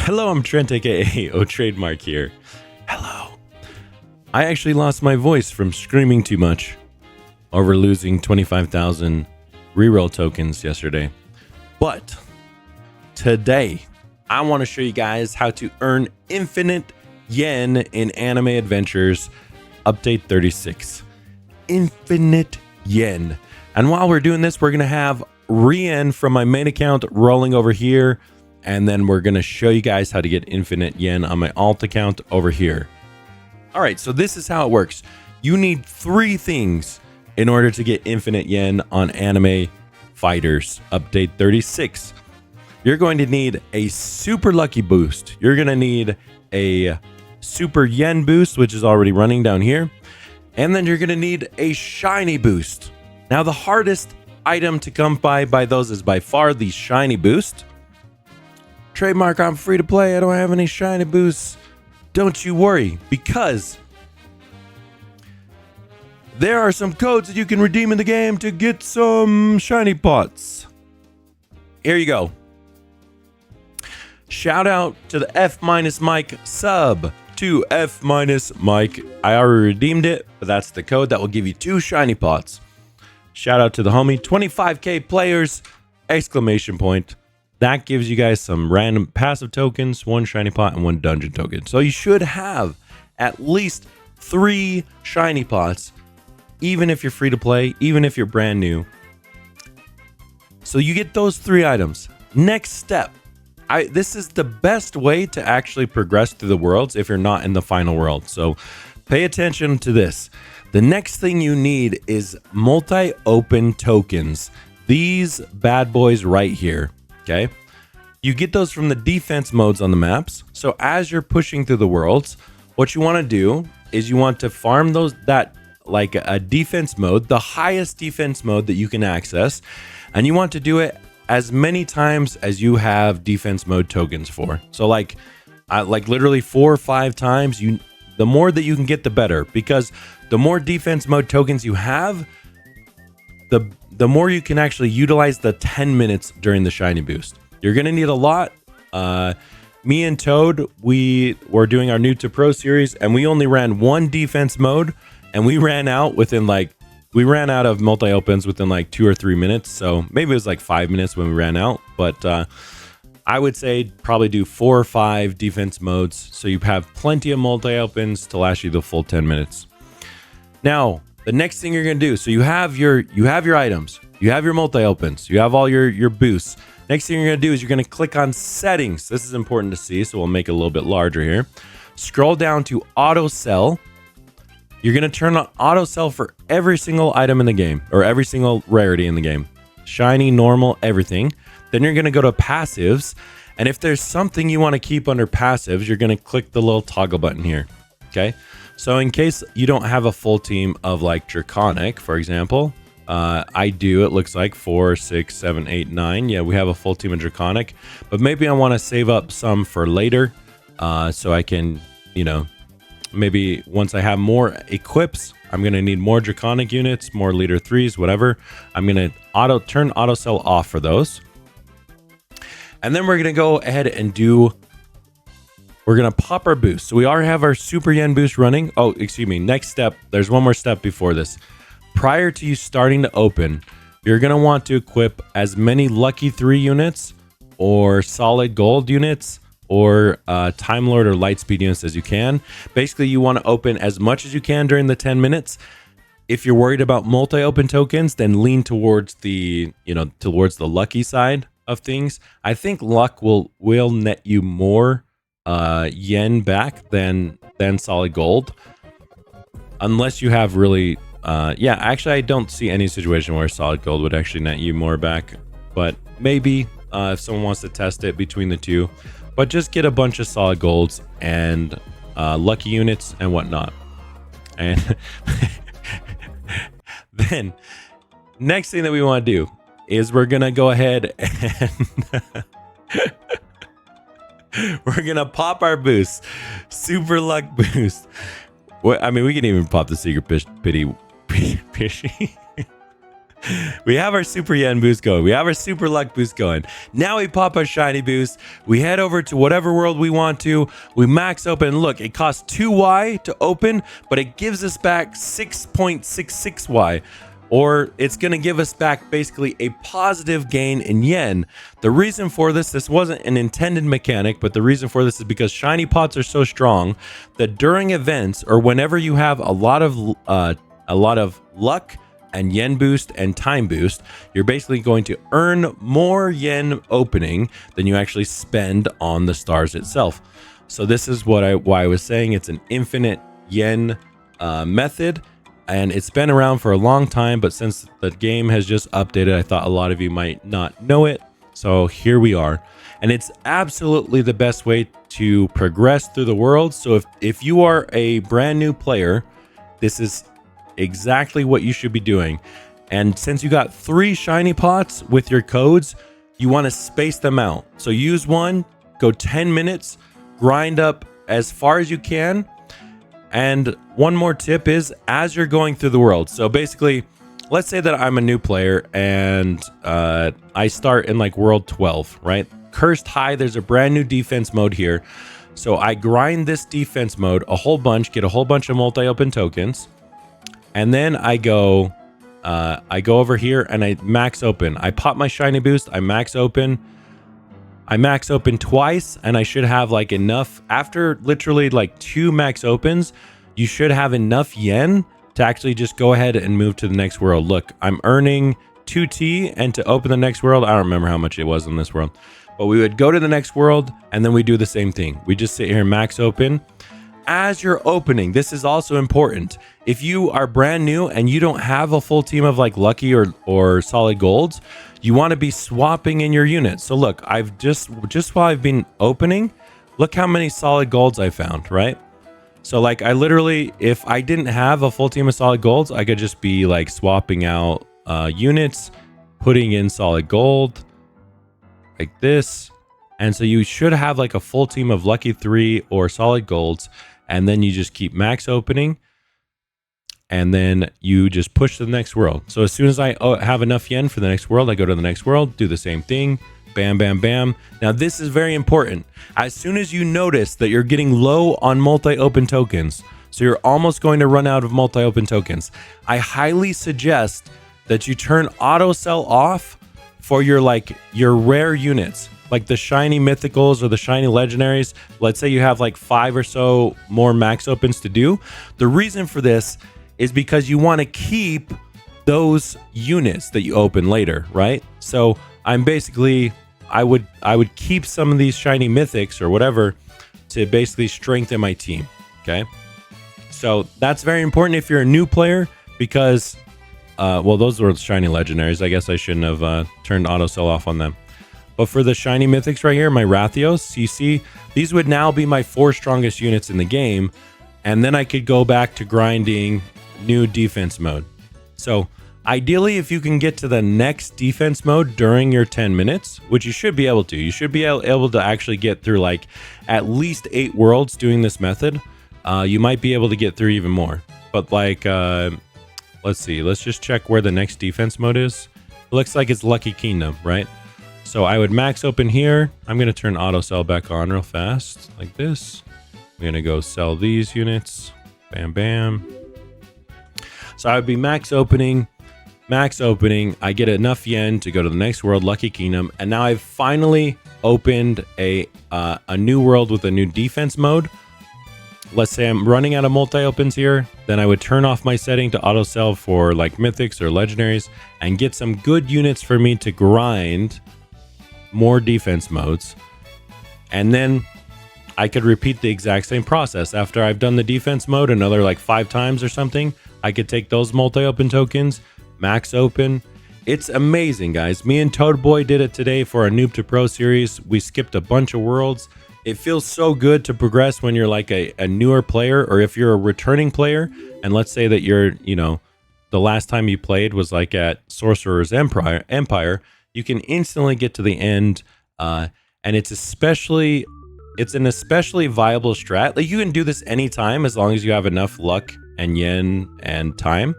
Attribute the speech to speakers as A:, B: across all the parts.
A: Hello, I'm Trent, aka O Trademark here. Hello. I actually lost my voice from screaming too much over losing 25,000 reroll tokens yesterday. But today, I want to show you guys how to earn infinite yen in Anime Adventures Update 36. Infinite yen. And while we're doing this, we're going to have Rien from my main account rolling over here. And then we're going to show you guys how to get infinite yen on my alt account over here. All right, so this is how it works. You need 3 things in order to get infinite yen on Anime Fighters Update 36. You're going to need a super lucky boost. You're going to need a super yen boost, which is already running down here. And then you're going to need a shiny boost. Now, the hardest item to come by those is by far the shiny boost. Trademark, I'm free to play. I don't have any shiny boosts. Don't you worry, because there are some codes that you can redeem in the game to get some shiny pots. Here you go. Shout out to the F-Mike sub to F-Mike. I already redeemed it, but that's the code that will give you 2 shiny pots. Shout out to the homie 25k players, exclamation point. That gives you guys some random passive tokens, 1 shiny pot, and 1 dungeon token. So you should have at least 3 shiny pots, even if you're free to play, even if you're brand new. So you get those 3 items. Next step. This is the best way to actually progress through the worlds if you're not in the final world. So pay attention to this. The next thing you need is MultiOpen Tokens. These bad boys right here. Okay, you get those from the defense modes on the maps. So as you're pushing through the worlds, what you want to do is you want to farm that like a defense mode, the highest defense mode that you can access, and you want to do it as many times as you have defense mode tokens for. So like literally 4 or 5 times. The more that you can get, the better, because the more defense mode tokens you have, the more you can actually utilize the 10 minutes during the shiny boost. You're going to need a lot. Me and Toad, we were doing our new to pro series, and we only ran 1 defense mode, and we ran out of multi-opens within like 2 or 3 minutes. So maybe it was like 5 minutes when we ran out, but I would say probably do 4 or 5 defense modes, so you have plenty of multi-opens to last you the full 10 minutes. Now, the next thing you're going to do, so you have your items, you have your multi-opens, you have all your boosts. Next thing you're going to do is you're going to click on settings. This is important to see, so we'll make it a little bit larger here. Scroll down to auto sell. You're going to turn on auto sell for every single item in the game, or every single rarity in the game. Shiny, normal, everything. Then you're going to go to passives. And if there's something you want to keep under passives, you're going to click the little toggle button here. Okay. So in case you don't have a full team of like Draconic, for example, I do, it looks like 4, 6, 7, 8, 9. Yeah, we have a full team of Draconic, but maybe I want to save up some for later. So I can, maybe once I have more equips, I'm going to need more Draconic units, more leader 3s, whatever. I'm going to turn auto sell off for those. And then we're going to go ahead and we're going to pop our boost. So we already have our super yen boost running. Oh, excuse me. Next step. There's one more step before this. Prior to you starting to open, you're going to want to equip as many lucky 3 units or solid gold units or Time Lord or Lightspeed units as you can. Basically, you want to open as much as you can during the 10 minutes. If you're worried about multi-open tokens, then lean towards the lucky side of things. I think luck will net you more yen back than solid gold, unless you have really actually I don't see any situation where solid gold would actually net you more back, but maybe if someone wants to test it between the two. But just get a bunch of solid golds and lucky units and whatnot. And then next thing that we want to do is we're gonna go ahead and we're gonna pop our boost, super luck boost. I mean, we can even pop the secret pity. We have our super yen boost going. We have our super luck boost going. Now we pop our shiny boost. We head over to whatever world we want to. We max open. Look, it costs 2Y to open, but it gives us back 6.66Y. Or it's going to give us back basically a positive gain in yen. The reason for this wasn't an intended mechanic, but the reason for this is because shiny pots are so strong that during events or whenever you have a lot of luck and yen boost and time boost, you're basically going to earn more yen opening than you actually spend on the stars itself. So this is why I was saying it's an infinite yen method. And it's been around for a long time, but since the game has just updated, I thought a lot of you might not know it. So here we are. And it's absolutely the best way to progress through the world. So if you are a brand new player, this is exactly what you should be doing. And since you got 3 shiny pots with your codes, you want to space them out. So use one, go 10 minutes, grind up as far as you can. And one more tip is as you're going through the world. So basically, let's say that I'm a new player and I start in like world 12, right? Cursed High, there's a brand new defense mode here. So I grind this defense mode a whole bunch, get a whole bunch of multi-open tokens. And then I go over here and I max open. I pop my shiny boost, I max open twice, and I should have like enough after literally like 2 max opens. You should have enough yen to actually just go ahead and move to the next world. Look, I'm earning 2T, and to open the next world, I don't remember how much it was in this world, but we would go to the next world and then we do the same thing. We just sit here and max open. As you're opening, this is also important. If you are brand new and you don't have a full team of like lucky or solid golds, you want to be swapping in your units. So look, I've just while I've been opening, look how many solid golds I found, right? So like I literally, if I didn't have a full team of solid golds, I could just be like swapping out units, putting in solid gold like this. And so you should have like a full team of lucky 3 or solid golds. And then you just keep max opening. And then you just push to the next world. So as soon as I have enough yen for the next world, I go to the next world, do the same thing. Bam, bam, bam. Now this is very important. As soon as you notice that you're getting low on multi-open tokens, so you're almost going to run out of multi-open tokens, I highly suggest that you turn auto sell off for your rare units, like the shiny mythicals or the shiny legendaries. Let's say you have like 5 or so more max opens to do. The reason for this is because you want to keep those units that you open later, right? So I'm basically, I would keep some of these shiny mythics or whatever to basically strengthen my team, okay? So that's very important if you're a new player because, well, those were shiny legendaries. I guess I shouldn't have turned auto sell off on them. But for the shiny mythics right here, my Rathios, you see, these would now be my 4 strongest units in the game. And then I could go back to grinding new defense mode. So ideally, if you can get to the next defense mode during your 10 minutes, which you should be able to, you should be able to actually get through like at least 8 worlds doing this method. You might be able to get through even more. But like, let's see, let's just check where the next defense mode is. It looks like it's Lucky Kingdom, right? So I would max open here. I'm going to turn auto sell back on real fast like this. I'm going to go sell these units. Bam, bam. So I would be max opening. I get enough yen to go to the next world, Lucky Kingdom. And now I've finally opened a new world with a new defense mode. Let's say I'm running out of multi-opens here. Then I would turn off my setting to auto sell for like mythics or legendaries and get some good units for me to grind more defense modes. And then I could repeat the exact same process. After I've done the defense mode another like 5 times or something, I could take those multi-open tokens, max open. It's amazing, guys. Me and Toad Boy did it today for our Noob to Pro series. We skipped a bunch of worlds. It feels so good to progress when you're like a newer player, or if you're a returning player, and let's say that you're, you know, the last time you played was like at Sorcerer's Empire, you can instantly get to the end, and it's an especially viable strat. Like you can do this anytime as long as you have enough luck and yen and time.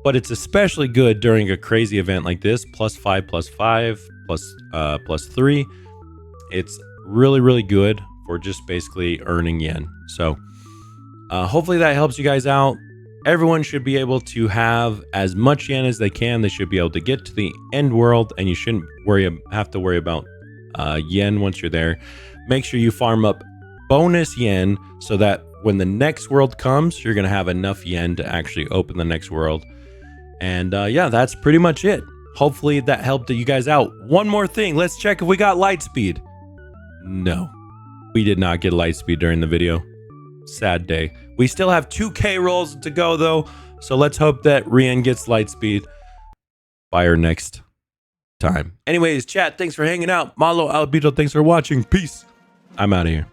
A: but it's especially good during a crazy event like this. +5, +5, +3. It's really, really good for just basically earning yen. So hopefully that helps you guys out. Everyone should be able to have as much yen as they can. They should be able to get to the end world, and you shouldn't have to worry about yen once you're there. Make sure you farm up bonus yen so that when the next world comes, you're going to have enough yen to actually open the next world. And yeah, that's pretty much it. Hopefully that helped you guys out. One more thing. Let's check if we got light speed. No, we did not get light speed during the video. Sad day. We still have 2K rolls to go though, so let's hope that Rien gets light speed by our next time. Anyways, chat, thanks for hanging out. Malo Albito, thanks for watching. Peace. I'm out of here.